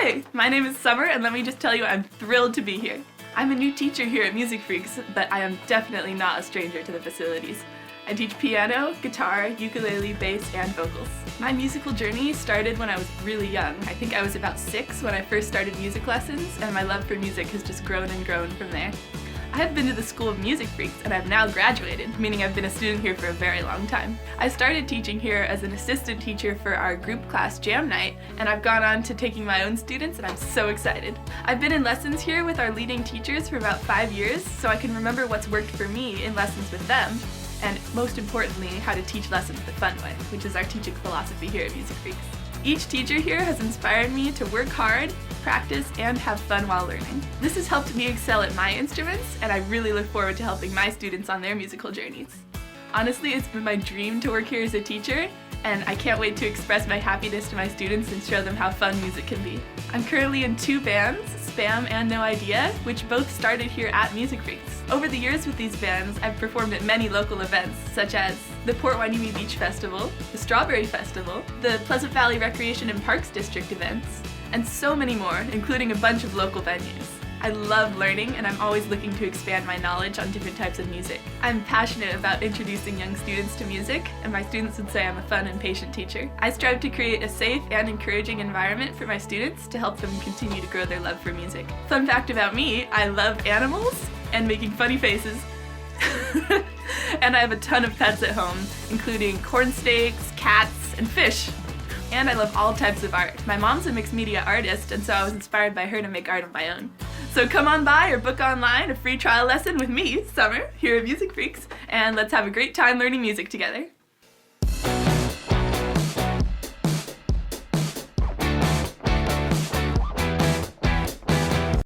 Hi, my name is Summer, and let me just tell you I'm thrilled to be here. I'm a new teacher here at Music Freqs, but I am definitely not a stranger to the facilities. I teach piano, guitar, ukulele, bass, and vocals. My musical journey started when I was really young. I think I was about 6 when I first started music lessons, and my love for music has just grown and grown from there. I have been to the School of Music Freqs, and I've now graduated, meaning I've been a student here for a very long time. I started teaching here as an assistant teacher for our group class jam night, and I've gone on to taking my own students, and I'm so excited. I've been in lessons here with our leading teachers for about 5 years, so I can remember what's worked for me in lessons with them, and most importantly, how to teach lessons the fun way, which is our teaching philosophy here at Music Freqs. Each teacher here has inspired me to work hard, practice, and have fun while learning. This has helped me excel at my instruments, and I really look forward to helping my students on their musical journeys. Honestly, it's been my dream to work here as a teacher, and I can't wait to express my happiness to my students and show them how fun music can be. I'm currently in 2 bands, Spam and No Idea, which both started here at Music Freqs. Over the years with these bands, I've performed at many local events, such as the Port Hueneme Beach Festival, the Strawberry Festival, the Pleasant Valley Recreation and Parks District events, and so many more, including a bunch of local venues. I love learning, and I'm always looking to expand my knowledge on different types of music. I'm passionate about introducing young students to music, and my students would say I'm a fun and patient teacher. I strive to create a safe and encouraging environment for my students to help them continue to grow their love for music. Fun fact about me, I love animals and making funny faces. And I have a ton of pets at home, including corn steaks, cats, and fish. And I love all types of art. My mom's a mixed media artist, and so I was inspired by her to make art of my own. So come on by or book online a free trial lesson with me, Summer, here at Music Freqs, and let's have a great time learning music together.